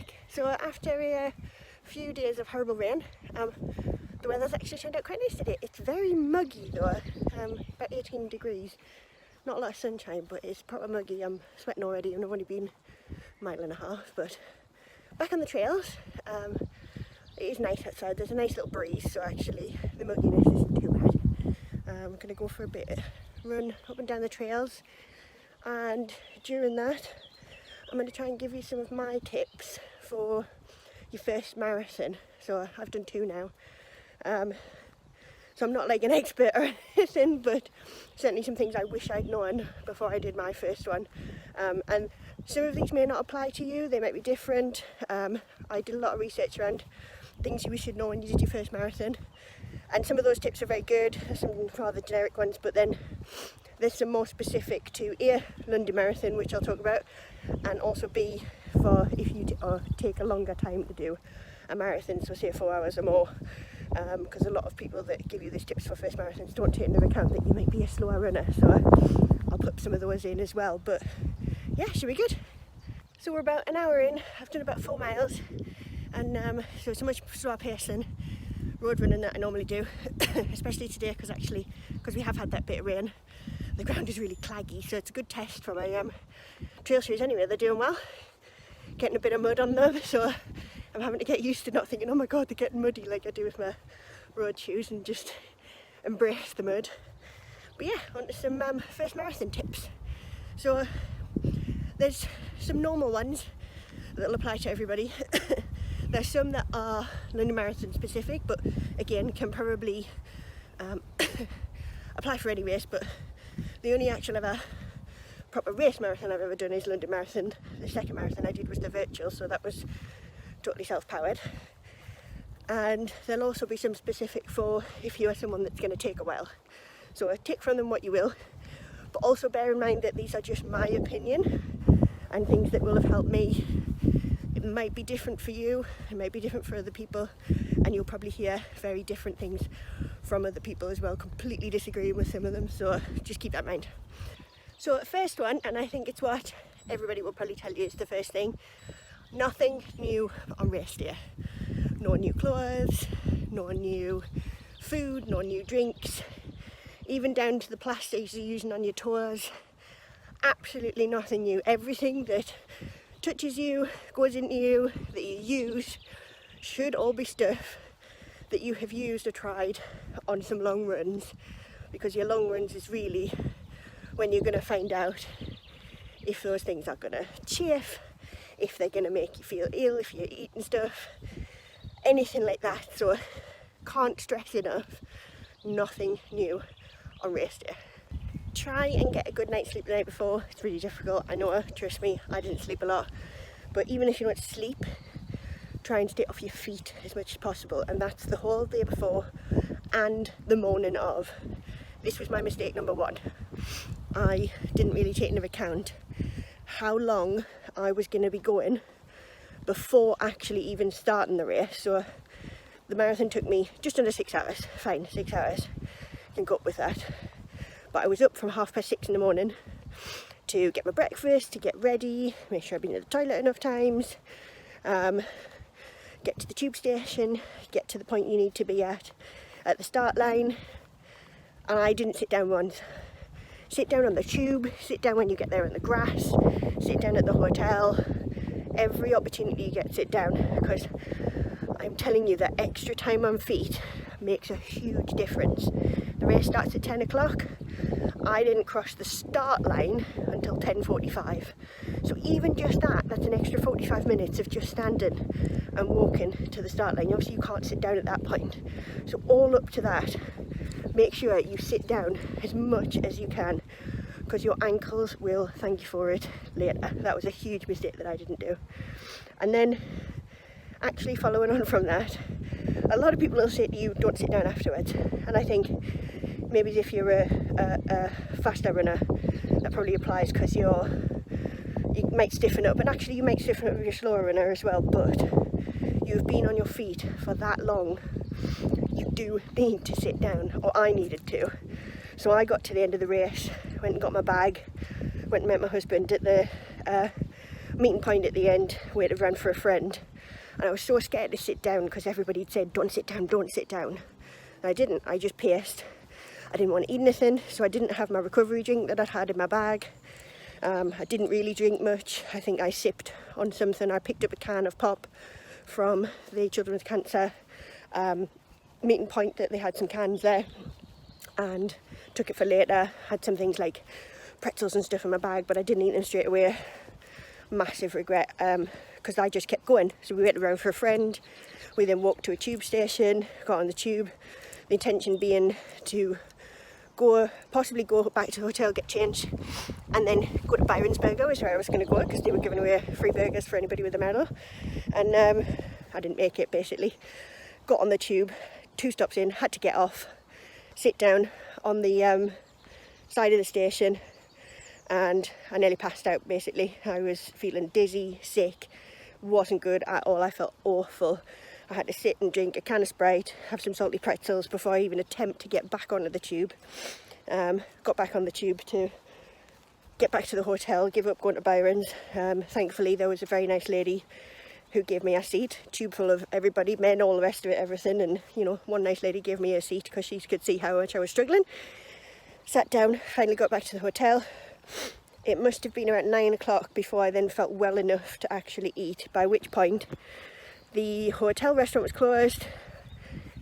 back. So after a few days of horrible rain, the weather's actually turned out quite nice today. It's very muggy though, about 18 degrees. Not a lot of sunshine, but it's proper muggy. I'm sweating already and I've only been a mile and a half, but back on the trails. It is nice outside. There's a nice little breeze, so actually the mugginess isn't too bad. I'm going to go for a bit run up and down the trails, and during that I'm going to try and give you some of my tips for your first marathon. So I've done 2 now, so I'm not like an expert or anything, but certainly some things I wish I'd known before I did my first one. And some of these may not apply to you, they might be different. I did a lot of research around things you should know when you did your first marathon, and some of those tips are very good. There's some rather generic ones, but then there's some more specific to A, London Marathon, which I'll talk about, and also B, for if you take a longer time to do a marathon, so say 4 hours or more, because a lot of people that give you these tips for first marathons don't take into account that you might be a slower runner, so I'll put some of those in as well. But yeah, should be good. So we're about an hour in. I've done about 4 miles, and so it's a much slower pace than road running that I normally do, especially today because we have had that bit of rain. The ground is really claggy, so it's a good test for my trail shoes anyway. They're doing well, getting a bit of mud on them, so I'm having to get used to not thinking, oh my god, they're getting muddy like I do with my road shoes, and just embrace the mud. But yeah, on to some first marathon tips. So there's some normal ones that'll apply to everybody. There's some that are London Marathon specific, but again can probably apply for any race. But the only actual ever proper race marathon I've ever done is London Marathon. The second marathon I did was the virtual, so that was totally self-powered. And there'll also be some specific for if you are someone that's going to take a while. So take from them what you will, but also bear in mind that these are just my opinion and things that will have helped me. It might be different for you, it might be different for other people, and you'll probably hear very different things from other people as well, completely disagreeing with some of them, so just keep that in mind. So the first one, and I think it's what everybody will probably tell you is the first thing: nothing new on race day. No new clothes, no new food, no new drinks, even down to the plastics you're using on your toes. Absolutely nothing new. Everything that touches you, goes into you, that you use, should all be stuff that you have used or tried on some long runs, because your long runs is really when you're going to find out if those things are going to chafe, if they're going to make you feel ill, if you're eating stuff, anything like that. So can't stress enough, nothing new on race day. Try and get a good night's sleep the night before. It's really difficult, I know, trust me, I didn't sleep a lot. But even if you don't sleep, try and stay off your feet as much as possible, and that's the whole day before and the morning of. This was my mistake number 1. I didn't really take into account how long I was going to be going before actually even starting the race. So the marathon took me just under 6 hours, fine, 6 hours, can go up with that. But I was up from 6:30 in the morning to get my breakfast, to get ready, make sure I've been to the toilet enough times, get to the tube station, get to the point you need to be at the start line. And I didn't sit down once. Sit down on the tube, sit down when you get there on the grass, sit down at the hotel. Every opportunity you get, sit down, because I'm telling you that extra time on feet makes a huge difference. The race starts at 10 o'clock. I didn't cross the start line until 10:45. So even just that's an extra 45 minutes of just standing and walking to the start line. Obviously you can't sit down at that point. So all up to that, make sure you sit down as much as you can, because your ankles will thank you for it later. That was a huge mistake that I didn't do. And then actually following on from that, a lot of people will say to you, don't sit down afterwards. And I think maybe if you're a faster runner, that probably applies, because you might stiffen up, and actually you might stiffen up if you're a slower runner as well, but you've been on your feet for that long, you do need to sit down, or I needed to. So I got to the end of the race, went and got my bag, went and met my husband at the meeting point at the end, waited around for a friend, and I was so scared to sit down because everybody had said, don't sit down, don't sit down. And I didn't, I just paced. I didn't want to eat anything, so I didn't have my recovery drink that I'd had in my bag. I didn't really drink much. I think I sipped on something. I picked up a can of pop from the Children with Cancer meeting point that they had some cans there, and took it for later. Had some things like pretzels and stuff in my bag, but I didn't eat them straight away. Massive regret, because I just kept going. So we went around for a friend. We then walked to a tube station, got on the tube. The intention being to possibly go back to the hotel, get changed, and then go to Byron's Burger, was where I was going to go, because they were giving away free burgers for anybody with a medal. And I didn't make it, basically. Got on the tube, 2 stops in, had to get off, sit down on the side of the station, and I nearly passed out, basically. I was feeling dizzy, sick, wasn't good at all. I felt awful. I had to sit and drink a can of Sprite, have some salty pretzels before I even attempt to get back onto the tube. Got back on the tube to get back to the hotel, give up going to Byron's. Thankfully there was a very nice lady who gave me a seat, tube full of everybody, men, all the rest of it, everything, and you know, one nice lady gave me a seat because she could see how much I was struggling. Sat down, finally got back to the hotel. It must have been around 9 o'clock before I then felt well enough to actually eat, by which point the hotel restaurant was closed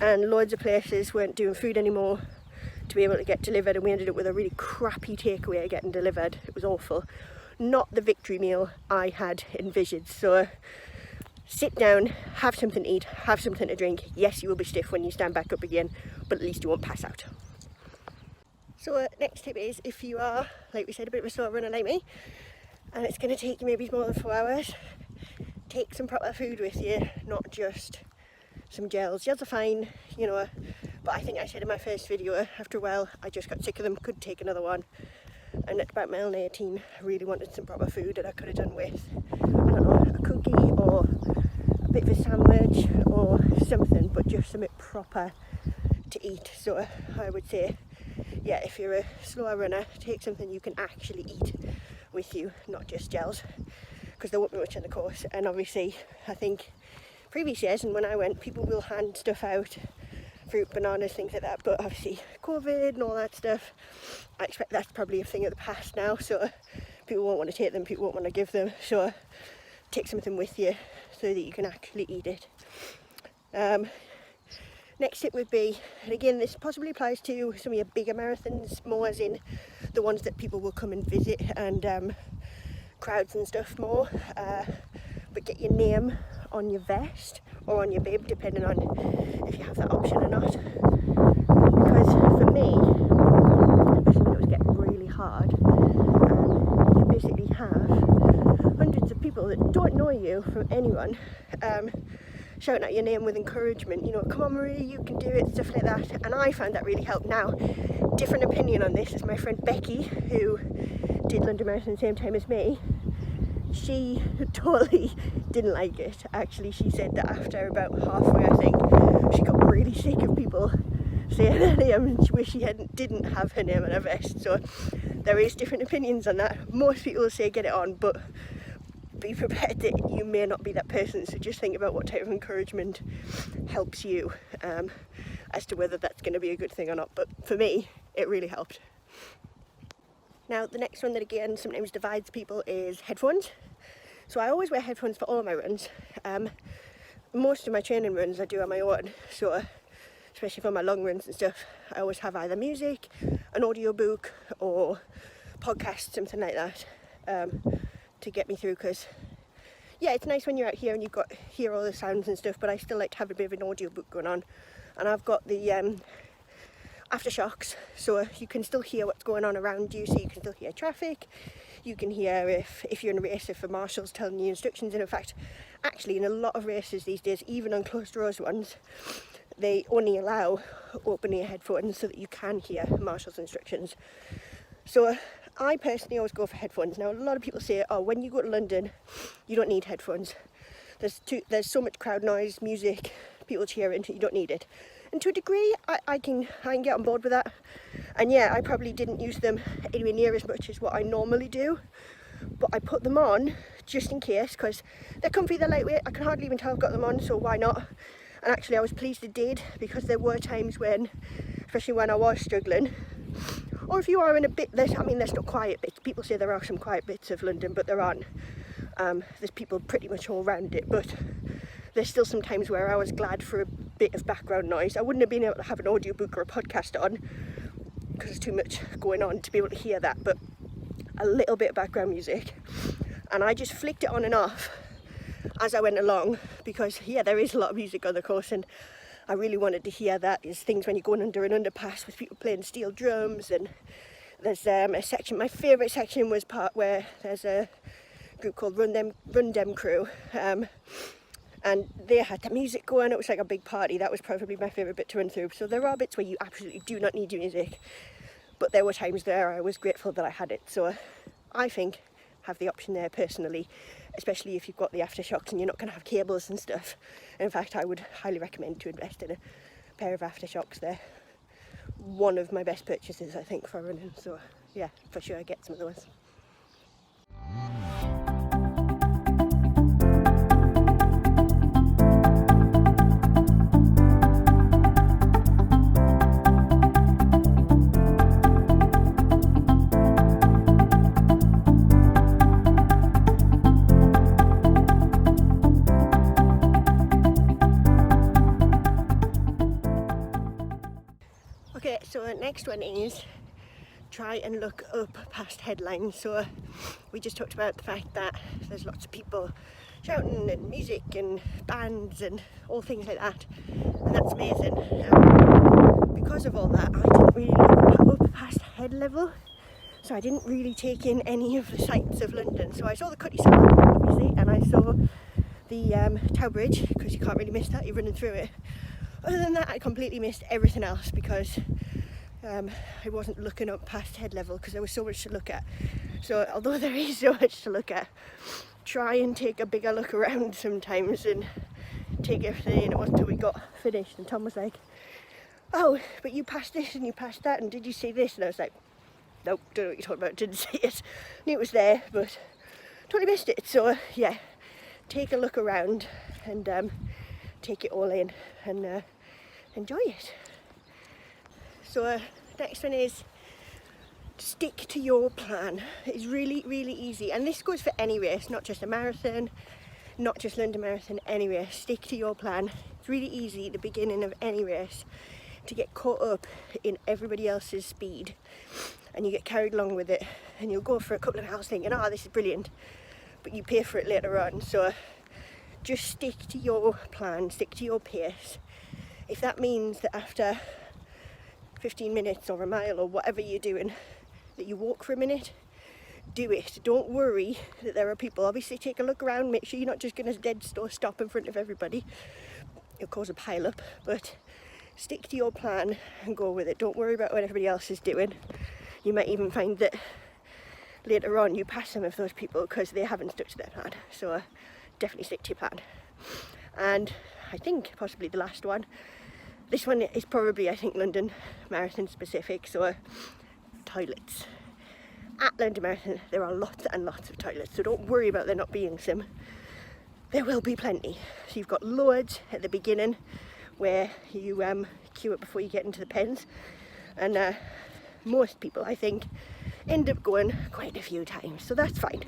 and loads of places weren't doing food anymore to be able to get delivered, and we ended up with a really crappy takeaway getting delivered. It was awful. Not the victory meal I had envisaged. So sit down, have something to eat, have something to drink. Yes, you will be stiff when you stand back up again, but at least you won't pass out. So next tip is, if you are, like we said, a bit of a slow runner like me, and it's going to take you maybe more than 4 hours, take some proper food with you, not just some gels. Gels are fine, you know, but I think I said in my first video, after a while I just got sick of them, could take another one. And at about mile 18, I really wanted some proper food that I could have done with, I don't know, a cookie or a bit of a sandwich or something, but just something proper to eat. So I would say, yeah, if you're a slower runner, take something you can actually eat with you, not just gels, because there won't be much in the course. And obviously, I think previous years, and when I went, people will hand stuff out, fruit, bananas, things like that, but obviously COVID and all that stuff, I expect that's probably a thing of the past now, so people won't want to take them, people won't want to give them, so take something with you so that you can actually eat it. Next tip would be, and again this possibly applies to some of your bigger marathons, more as in the ones that people will come and visit, and crowds and stuff more, but get your name on your vest or on your bib, depending on if you have that option or not. Because for me, especially when it was getting really hard, you basically have hundreds of people that don't know you from anyone shouting out your name with encouragement, you know, come on Marie, you can do it, stuff like that. And I found that really helped. Now, different opinion on this is my friend Becky, who did London Marathon the same time as me. She totally didn't like it. Actually, she said that after about halfway, I think, she got really sick of people saying her name and she wished she didn't have her name on her vest. So there is different opinions on that. Most people say get it on, but be prepared that you may not be that person, so just think about what type of encouragement helps you, as to whether that's going to be a good thing or not. But for me, it really helped. Now the next one that again sometimes divides people is headphones. So I always wear headphones for all my runs. Most of my training runs I do on my own, so especially for my long runs and stuff, I always have either music, an audiobook or podcast, something like that, to get me through, because yeah, it's nice when you're out here and you've got hear all the sounds and stuff, but I still like to have a bit of an audiobook going on. And I've got the aftershocks, so you can still hear what's going on around you, so you can still hear traffic, you can hear if you're in a race, if the marshal's telling you instructions. And in fact, actually in a lot of races these days, even on closed doors ones, they only allow open ear headphones so that you can hear marshal's instructions. So I personally always go for headphones. Now a lot of people say, oh, when you go to London you don't need headphones, there's so much crowd noise, music, people cheering, you don't need it. And to a degree I can get on board with that, and yeah, I probably didn't use them anywhere near as much as what I normally do, but I put them on just in case, because they're comfy, they're lightweight. I can hardly even tell I've got them on, so why not? And actually I was pleased it did, because there were times when, especially when I was struggling, or if you are in a bit, there's still quiet bits. People say there are some quiet bits of London, but there aren't. There's people pretty much all around it, but there's still some times where I was glad for a bit of background noise. I wouldn't have been able to have an audiobook or a podcast on because there's too much going on to be able to hear that, but a little bit of background music. And I just flicked it on and off as I went along, because there is a lot of music on the course, and I really wanted to hear that. There's things when you're going under an underpass with people playing steel drums, and there's a section, my favourite section was part where there's a group called Run Dem Crew, and they had the music going. It was like a big party. That was probably my favourite bit to run through. So there are bits where you absolutely do not need your music, but there were times there I was grateful that I had it. So I think have the option there personally, especially if you've got the aftershocks and you're not going to have cables and stuff. In fact, I would highly recommend to invest in a pair of aftershocks. They're one of my best purchases, I think, for running. So yeah, for sure get some of those. Okay, so the next one is try and look up past headlines. So we just talked about the fact that there's lots of people shouting and music and bands and all things like that, and that's amazing. Because of all that, I didn't really look up past head level, so I didn't really take in any of the sights of London. So I saw the Cutty Sark, obviously, and I saw the Tower Bridge, because you can't really miss that, you're running through it. Other than that, I completely missed everything else because I wasn't looking up past head level because there was so much to look at. So although there is so much to look at, try and take a bigger look around sometimes and take everything in. It wasn't until we got finished and Tom was like, oh, but you passed this and you passed that and did you see this? And I was like, nope, don't know what you're talking about, didn't see it. Knew it was there, but totally missed it. So yeah, take a look around and take it all in and enjoy it. So next one is stick to your plan. It's really, really easy, and this goes for any race, not just a marathon, not just London Marathon, any race. Stick to your plan. It's really easy at the beginning of any race to get caught up in everybody else's speed, and you get carried along with it, and you'll go for a couple of hours thinking, oh, this is brilliant, but you pay for it later on. So just stick to your plan, stick to your pace. If that means that after 15 minutes or a mile or whatever you're doing, that you walk for a minute, do it. Don't worry that there are people. Obviously take a look around, make sure you're not just going to dead stop in front of everybody. It'll cause a pile up, but stick to your plan and go with it. Don't worry about what everybody else is doing. You might even find that later on you pass some of those people because they haven't stuck to their plan. So definitely stick to your plan. And I think possibly the last one, this one is probably, I think, London Marathon specific, so toilets. At London Marathon there are lots and lots of toilets, so don't worry about there not being some. There will be plenty. So you've got loads at the beginning where you queue up before you get into the pens, and most people, I think, end up going quite a few times, so that's fine.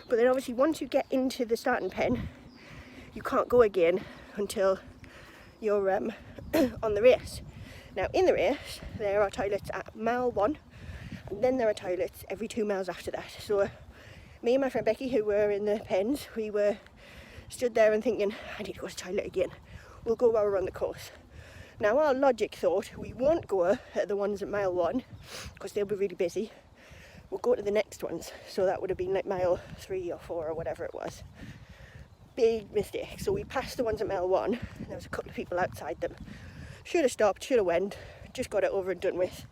But then obviously once you get into the starting pen, you can't go again until you're on the race. Now in the race there are toilets at mile 1, and then there are toilets every 2 miles after that. So me and my friend Becky, who were in the pens, we were stood there and thinking, I need to go to the toilet again. We'll go while we're on the course. Now our logic thought, we won't go at the ones at mile 1 because they'll be really busy. We'll go to the next ones. So that would have been like mile 3 or 4 or whatever it was. Big mistake. So we passed the ones at mile 1, and there was a couple of people outside them. Should have stopped, should have went, just got it over and done with.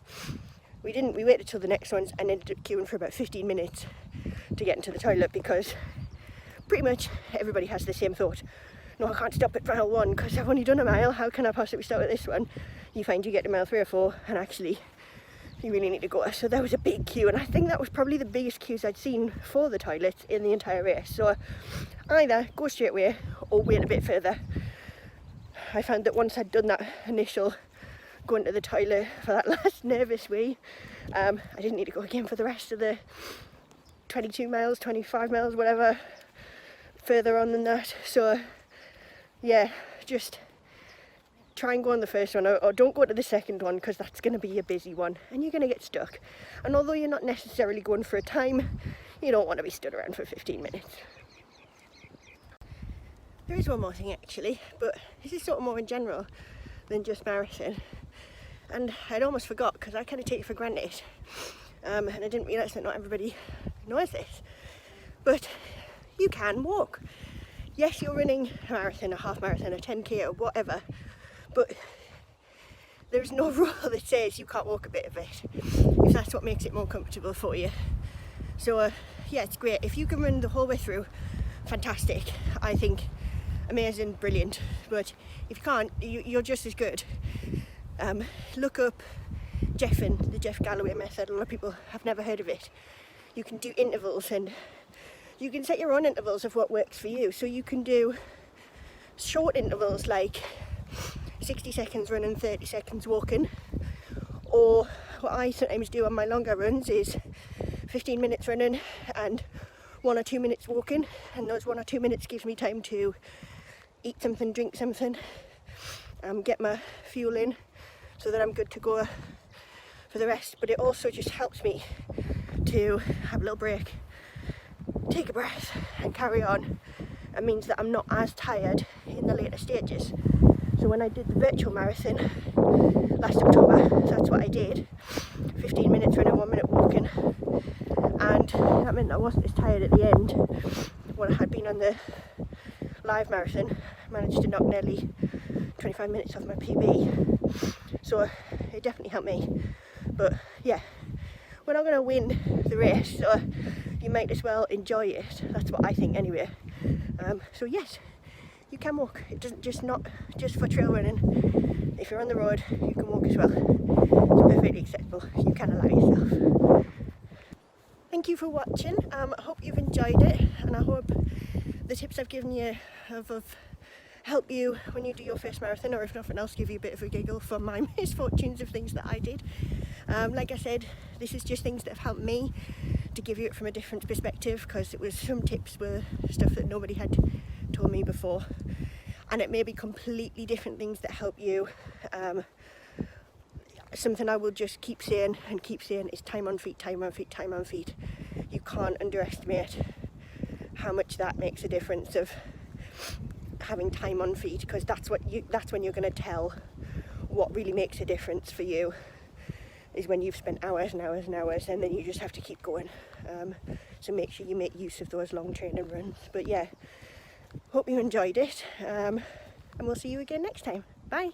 We didn't, we waited till the next ones and ended up queuing for about 15 minutes to get into the toilet because pretty much everybody has the same thought. No, I can't stop at mile 1 because I've only done a mile, how can I possibly stop at this one? You find you get to mile 3 or 4 and actually you really need to go. So there was a big queue, and I think that was probably the biggest queues I'd seen for the toilets in the entire race. So either go straight away or wait a bit further. I found that once I'd done that initial going to the toilet for that last nervous wee, I didn't need to go again for the rest of the 22 miles, 25 miles, whatever further on than that. So yeah, just try and go on the first one, or don't go to the second one, because that's going to be a busy one and you're going to get stuck. And although you're not necessarily going for a time, you don't want to be stood around for 15 minutes. There is one more thing actually, but this is sort of more in general than just marathon, and I'd almost forgot because I kind of take it for granted, and I didn't realise that not everybody knows this, but you can walk. Yes, you're running a marathon, a half marathon, a 10k or whatever, but there's no rule that says you can't walk a bit of it, if that's what makes it more comfortable for you. So yeah, it's great. If you can run the whole way through, fantastic. I think amazing, brilliant. But if you can't, you're just as good. Look up Jeffin, the Jeff Galloway method. A lot of people have never heard of it. You can do intervals, and you can set your own intervals of what works for you. So you can do short intervals like 60 seconds running, 30 seconds walking, or what I sometimes do on my longer runs is 15 minutes running and 1 or 2 minutes walking, and those 1 or 2 minutes gives me time to eat something, drink something, get my fuel in so that I'm good to go for the rest. But it also just helps me to have a little break, take a breath and carry on. It means that I'm not as tired in the later stages. So when I did the virtual marathon last October, that's what I did. 15 minutes running, 1 minute walking, and that meant I wasn't as tired at the end when I had been on the live marathon. I managed to knock nearly 25 minutes off my PB, so it definitely helped me. But yeah, we're not going to win the race, so you might as well enjoy it. That's what I think anyway. So yes, you can walk. It doesn't just not just for trail running. If you're on the road, you can walk as well. It's perfectly acceptable. You can allow yourself. Thank you for watching. I hope you've enjoyed it, and I hope the tips I've given you have helped you when you do your first marathon, or if nothing else, give you a bit of a giggle from my misfortunes of things that I did. Like I said, this is just things that have helped me to give you it from a different perspective, because it was some tips were stuff that nobody had told me before, and it may be completely different things that help you. Something I will just keep saying is time on feet, time on feet, time on feet. You can't underestimate how much that makes a difference of having time on feet, because that's when you're going to tell what really makes a difference for you, is when you've spent hours and hours and hours, and then you just have to keep going. So make sure you make use of those long training runs. But yeah, hope you enjoyed it, and we'll see you again next time. Bye.